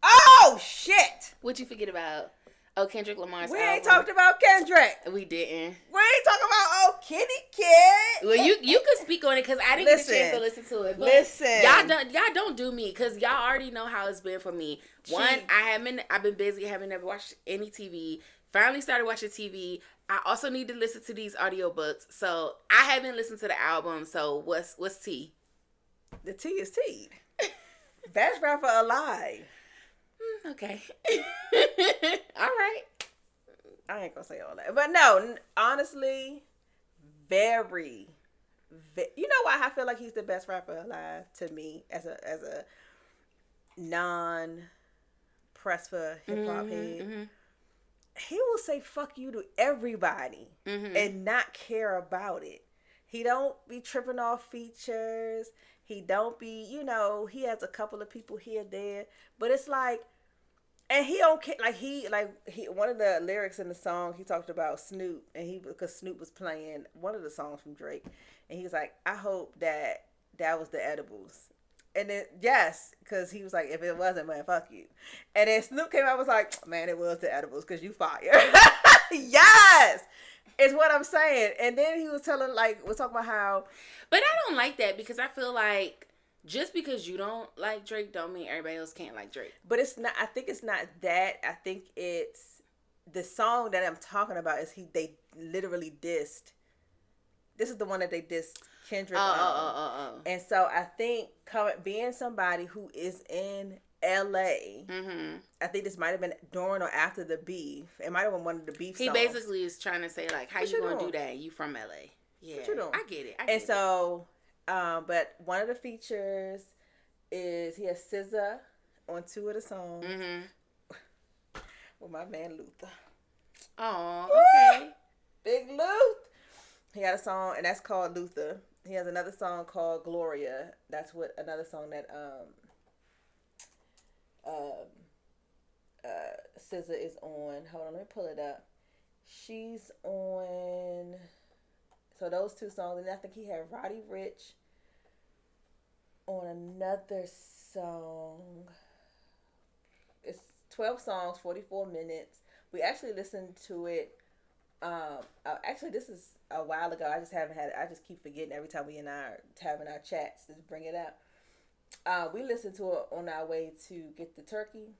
Oh shit! What'd you forget about? Oh, Kendrick Lamar's We album. ain't talked about Kendrick. We didn't. We ain't talking about Kitty Kid. Well, you could speak on it because I didn't get a chance to listen to it. But y'all don't do me because y'all already know how it's been for me. One, I've been busy. I haven't never watched any TV. Finally started watching TV. I also need to listen to these audiobooks. So I haven't listened to the album. So what's tea? The tea is tea. Best rapper alive. Okay. All right. I ain't gonna say all that. But no, honestly, very, you know why I feel like he's the best rapper alive to me as a non press for hip hop head. Mm-hmm. He will say fuck you to everybody and not care about it. He don't be tripping off features. He don't be, he has a couple of people here and there, but it's like, and he don't care. He one of the lyrics in the song, he talked about Snoop, and because Snoop was playing one of the songs from Drake, and he was like, I hope that was the edibles. And then, yes, because he was like, if it wasn't, man, fuck you. And then Snoop came out and was like, man, it was the edibles because you fired. Yes! Is what I'm saying. And then he was talking about how. But I don't like that because I feel like just because you don't like Drake don't mean everybody else can't like Drake. But it's not, I think it's not that. I think it's the song that I'm talking about is they literally dissed. This is the one that they dissed Kendrick on. And so I think being somebody who is in LA, I think this might have been during or after the beef. It might have been one of the beef songs. He basically is trying to say, like, how you gonna do that? You from LA. Yeah. What you doing? I get it. And so, but one of the features is he has SZA on 2 of the songs with my man Luther. Oh, okay. Big Luth. He had a song, and that's called Luther. He has another song called Gloria. That's another song that SZA is on. Hold on, let me pull it up. She's on. So those 2 songs, and I think he had Roddy Ricch on another song. It's 12 songs, 44 minutes. We actually listened to it. Actually, this is a while ago. I just haven't had it. I just keep forgetting every time we having our chats to bring it up. We listened to it on our way to get the turkey.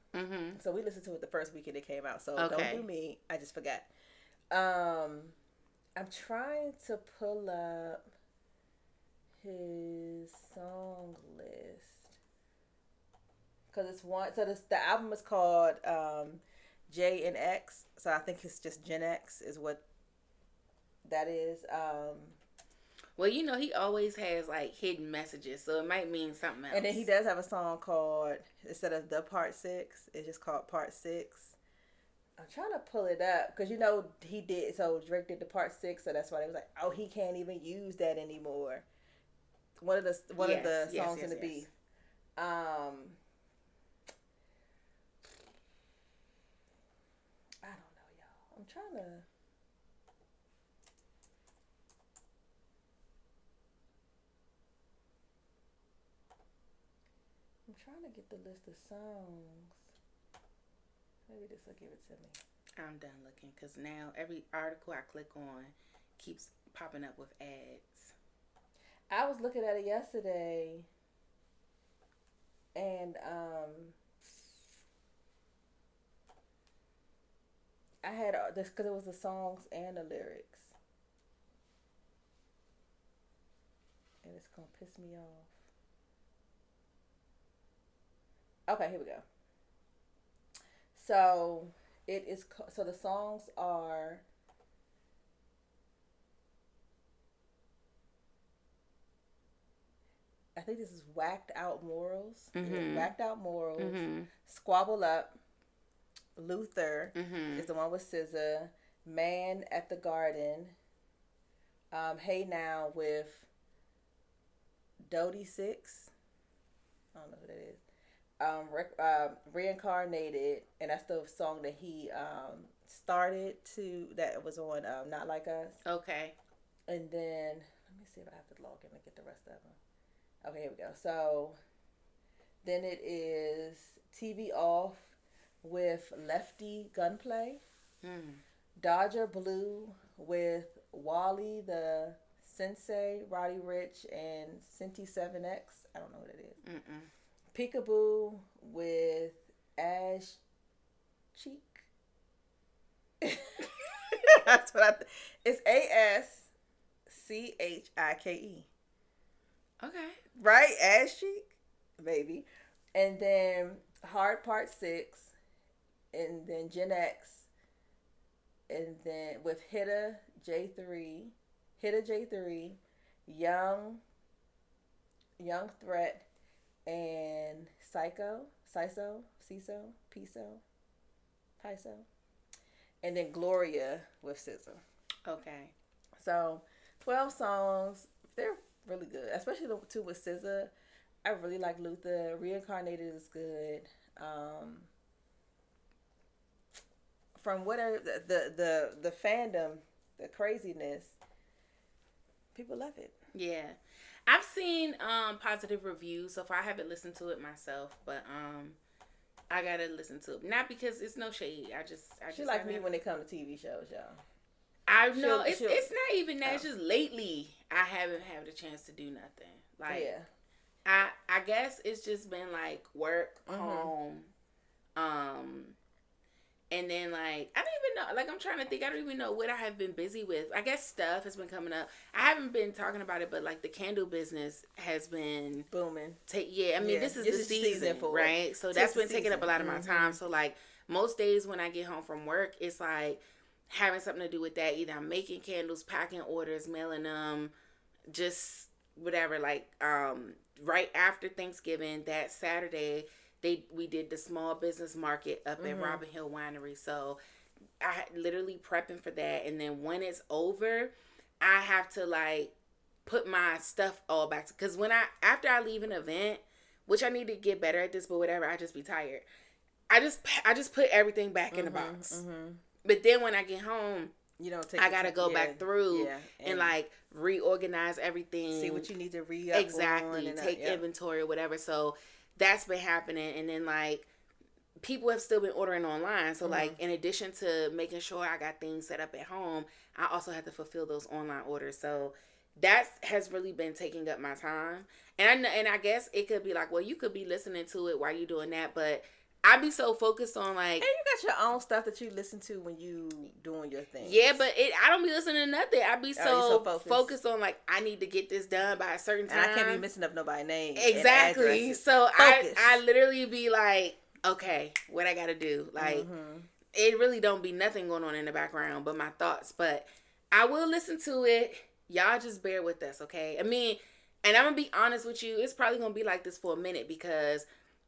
So we listened to it the first weekend it came out. So don't do me. I just forgot. I'm trying to pull up his song list because it's one. So the album is called J and X. So I think it's just Gen X is what that is. Well, he always has like hidden messages, so it might mean something else. And then he does have a song called, instead of the Part 6, it's just called Part 6. I'm trying to pull it up because he did. So Drake did the Part 6, so that's why they was like, oh, he can't even use that anymore. One of the songs in the beef. I don't know, y'all. I'm trying to get the list of songs. Maybe this will give it to me. I'm done looking because now every article I click on keeps popping up with ads. I was looking at it yesterday, and I had this because it was the songs and the lyrics, and it's gonna piss me off. Okay, here we go. So it is. So the songs are. I think this is Whacked Out Morals. Yeah, Whacked Out Morals. Squabble Up. Luther is the one with SZA. Man at the Garden. Hey Now with Dodie Six. I don't know who that is. Reincarnated, and that's the song that he started to, that was on Not Like Us. Okay. And then let me see if I have to log in and get the rest of them. Okay, here we go. So then it is TV Off with Lefty Gunplay. Dodger Blue with Wally the Sensei, Roddy Ricch, and Cinti 7X. I don't know what it is. Peekaboo with Ash Cheek. That's what it's ASCHIKE. Okay. Right? Ash Cheek? Baby. And then Hard Part 6. And then Gen X. And then with Hitta J3, Young Threat, and Ciso, Piso, and then Gloria with SZA. Okay. So 12 songs. They're really good, especially the two with SZA. I really like Luther. Reincarnated is good. From whatever the fandom, the craziness, people love it. Yeah, I've seen positive reviews so far. I haven't listened to it myself, but I gotta listen to it. Not because it's no shade. I just she like me when it comes to TV shows, y'all. I know it's not even that. It's just lately I haven't had a chance to do nothing. Like, yeah. I guess it's just been like work, home, and then, like, I don't even know. Like, I'm trying to think. I don't even know what I have been busy with. I guess stuff has been coming up. I haven't been talking about it, but, like, the candle business has been booming. I mean, this is the season right? So that's been taking up a lot of my time. So, like, most days when I get home from work, it's, like, having something to do with that. Either I'm making candles, packing orders, mailing them, just whatever. Like, right after Thanksgiving, that Saturday, we did the small business market up at Robin Hill Winery. So I literally prepping for that. And then when it's over, I have to like put my stuff all back. Because after I leave an event, which I need to get better at this, but whatever, I just be tired. I just put everything back in the box. But then when I get home, I gotta go back through and like reorganize everything. See what you need to re-up exactly. And take inventory or whatever. So that's been happening. And then like people have still been ordering online. So like in addition to making sure I got things set up at home, I also have to fulfill those online orders. So that has really been taking up my time. And I guess it could be like, well, you could be listening to it while you're doing that, but I be so focused on like, and you got your own stuff that you listen to when you doing your thing. Yeah, but I don't be listening to nothing. I be so focused on like I need to get this done by a certain time. And I can't be messing up nobody's name. Exactly. So I literally be like, okay, what I gotta do? Like it really don't be nothing going on in the background but my thoughts. But I will listen to it. Y'all just bear with us, okay? I mean, and I'm gonna be honest with you, it's probably gonna be like this for a minute because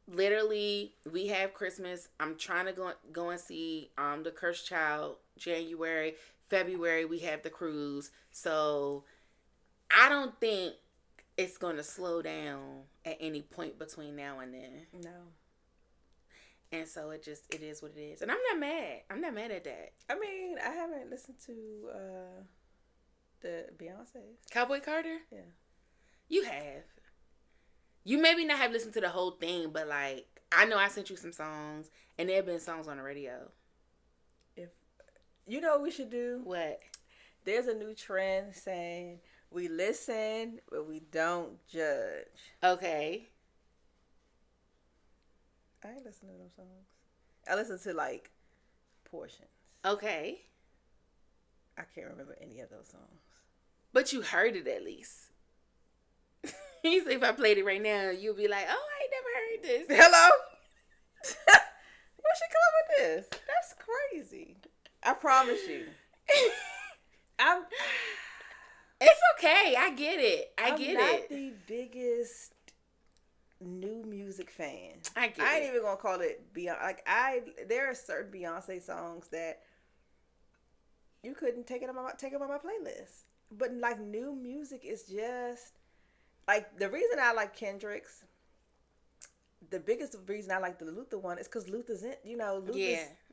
literally we have Christmas. I'm trying to go and see The Cursed Child January. February we have the cruise. So I don't think it's gonna slow down at any point between now and then. No. And so it is what it is. And I'm not mad. I'm not mad at that. I mean, I haven't listened to the Beyonce's. Cowboy Carter? Yeah. You have. You maybe not have listened to the whole thing, but like I know I sent you some songs and there have been songs on the radio. If you know what we should do? What? There's a new trend saying we listen but we don't judge. Okay. I ain't listen to those songs. I listen to like portions. Okay. I can't remember any of those songs. But you heard it at least. If I played it right now, you'll be like, oh, I ain't never heard this. Hello? when she come up with this? That's crazy. I promise you. It's okay. I get it. I'm not the biggest new music fan. I ain't even gonna call it Beyonce. Like there are certain Beyonce songs that you couldn't take it on my playlist. But like new music is just like the reason I like Kendrick's. The biggest reason I like the Luther one is because Luther's in. Luther's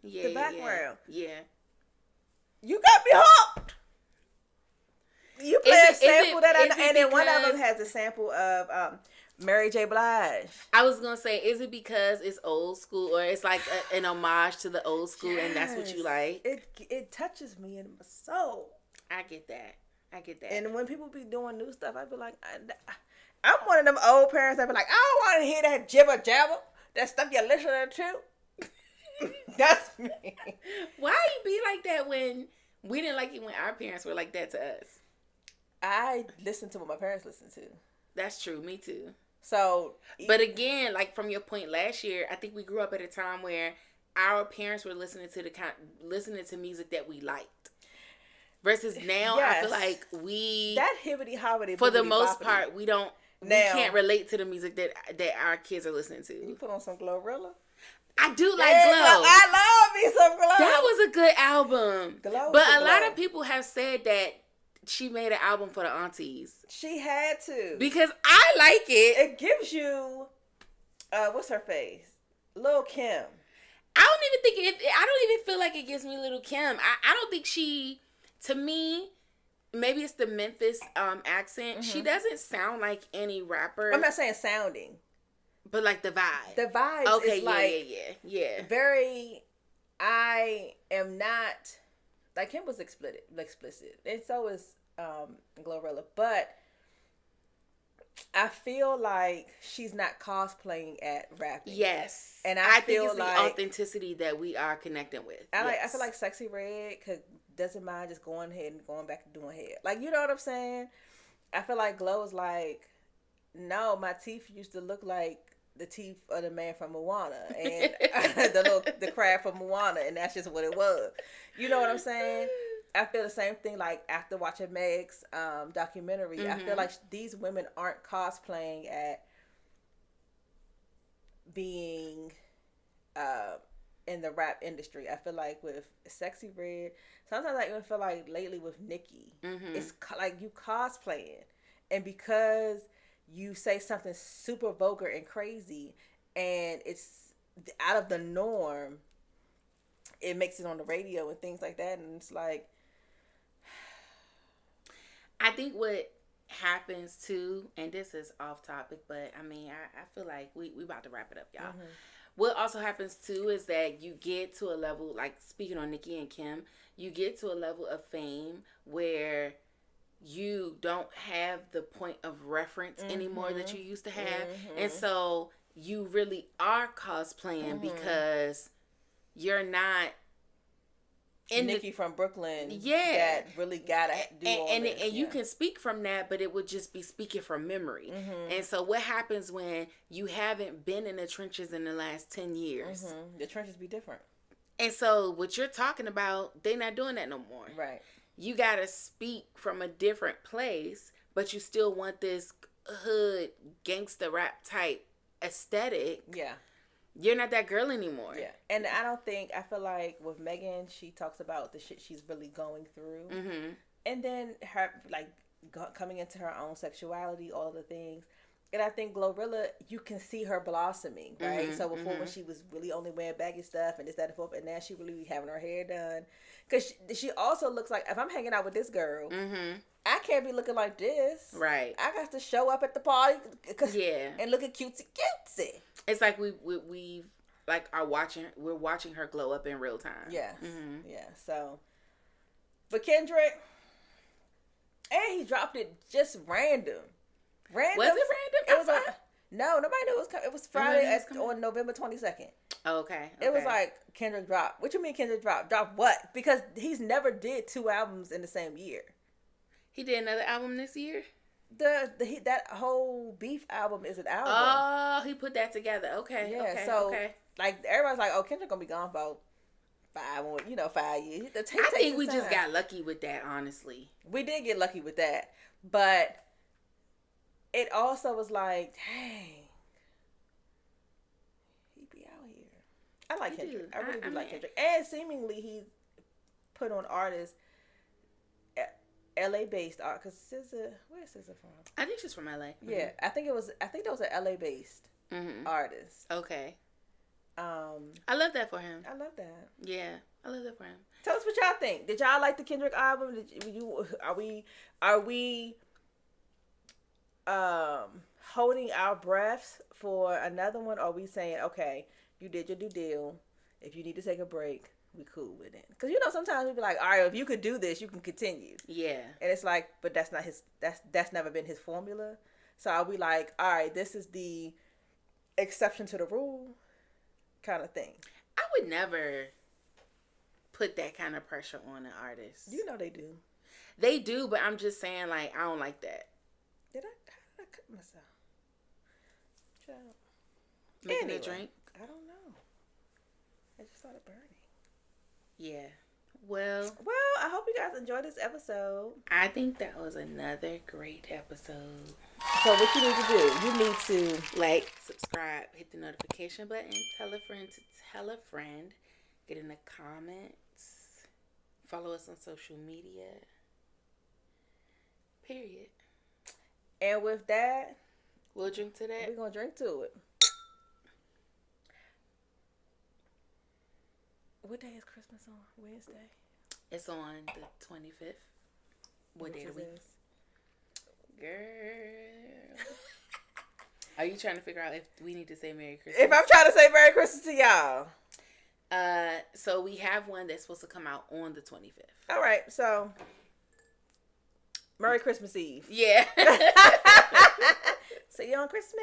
the background. Yeah. You got me hooked. You play a sample and then one of them has a sample of Mary J. Blige. I was gonna say, is it because it's old school or it's like an homage to the old school, and that's what you like? It touches me in my soul. I get that. And when people be doing new stuff, I be like, I'm one of them old parents that be like, I don't want to hear that jibber jabber, that stuff you're listening to. That's me. Why you be like that when we didn't like it when our parents were like that to us? I listen to what my parents listen to. That's true. Me too. So, but again, like from your point last year, I think we grew up at a time where our parents were listening to music that we liked. Versus now, yes. I feel like that hibbity hobbity for the most part we can't relate to the music that our kids are listening to. You put on some Glorilla. I do like Glow. I love me some Glow. That was a good album. Glow, but a lot of people have said that she made an album for the aunties. She had to. Because I like it. It gives you, what's her face? Lil' Kim. I don't even feel like it gives me Lil' Kim. I don't think she, to me, maybe it's the Memphis accent. Mm-hmm. She doesn't sound like any rapper. I'm not saying sounding. But like the vibe. The vibe is like. Yeah. Very, I am not, like Kim was explicit. And so is Glorilla. But I feel like she's not cosplaying at rapping. Yes. And I feel think it's like the authenticity that we are connecting with. I feel like Sexy Red doesn't mind just going ahead and going back to doing hair. Like, you know what I'm saying? I feel like Glow is like, no, my teeth used to look like the teeth of the man from Moana and the crab from Moana, and that's just what it was. You know what I'm saying? I feel the same thing like after watching Meg's documentary. Mm-hmm. I feel like these women aren't cosplaying at being in the rap industry. I feel like with Sexy Red, sometimes I even feel like lately with Nicki, mm-hmm. it's like you cosplaying, and because you say something super vulgar and crazy and it's out of the norm, it makes it on the radio and things like that, and it's like, I think what happens too, and this is off topic, but I mean, I feel like we about to wrap it up, y'all. Mm-hmm. What also happens too is that you get to a level, like speaking on Nicki and Kim, you get to a level of fame where you don't have the point of reference mm-hmm. anymore that you used to have. Mm-hmm. And so you really are cosplaying mm-hmm. because you're not Nicki from Brooklyn. Yeah. That really gotta do all this. And you can speak from that, but it would just be speaking from memory. Mm-hmm. And so what happens when you haven't been in the trenches in the last 10 years? Mm-hmm. The trenches be different. And so what you're talking about, they're not doing that no more. Right. You gotta speak from a different place, but you still want this hood gangsta rap type aesthetic. Yeah. You're not that girl anymore. Yeah. And I feel like with Megan, she talks about the shit she's really going through. Mm-hmm. And then her, like, coming into her own sexuality, all the things. And I think Glorilla, you can see her blossoming, right? Mm-hmm, so before mm-hmm. when she was really only wearing baggy stuff and this, that, and forth, and now she really having her hair done. Because she also looks like, if I'm hanging out with this girl, mm-hmm. I can't be looking like this. Right. I got to show up at the party yeah. and look at cutesy. It's like we like we're watching her glow up in real time. Yes. Mm-hmm. Yeah. So, but Kendrick, and he dropped it just random. Was it random? It was no, nobody knew it was coming. It was Friday on November 22nd. Okay. It was like Kendrick dropped. What you mean Kendrick dropped? Dropped what? Because he's never did 2 albums in the same year. He did another album this year? that whole Beef album is an album. Oh, he put that together. Okay. Yeah. Okay. So okay. like everybody's like, oh, Kendrick gonna be gone for 5 years. I think we just got lucky with that. Honestly, we did get lucky with that, but it also was like, dang, he be out here. I like Kendrick. I really do like Kendrick, and seemingly he put on artists. LA based art, because SZA, where's SZA from? I think she's from LA. Yeah, I think that was an LA based artist. Okay. I love that for him. I love that. Yeah, I love that for him. Tell us what y'all think. Did y'all like the Kendrick album? Are we holding our breaths for another one? Or are we saying, okay, you did your due deal. If you need to take a break, we cool with it. Because sometimes we be like, all right, if you could do this, you can continue. Yeah. And it's like, but that's not that's never been his formula. So are we like, all right, this is the exception to the rule kind of thing? I would never put that kind of pressure on an artist. You know they do. They do, but I'm just saying, like, I don't like that. How did I cut myself? Making a drink? I don't know. I just started burning. Yeah. Well, I hope you guys enjoyed this episode. I think that was another great episode. So what you need to do, you need to like, subscribe, hit the notification button, tell a friend to tell a friend, get in the comments, follow us on social media. Period. And with that, we'll drink to that. We're going to drink to it. What day is Christmas on? Wednesday? It's on the 25th. What day of the week? Girl. Are you trying to figure out if we need to say Merry Christmas? If I'm trying to say Merry Christmas to y'all. So we have one that's supposed to come out on the 25th. All right, so Merry Christmas Eve. Yeah. See you on Christmas.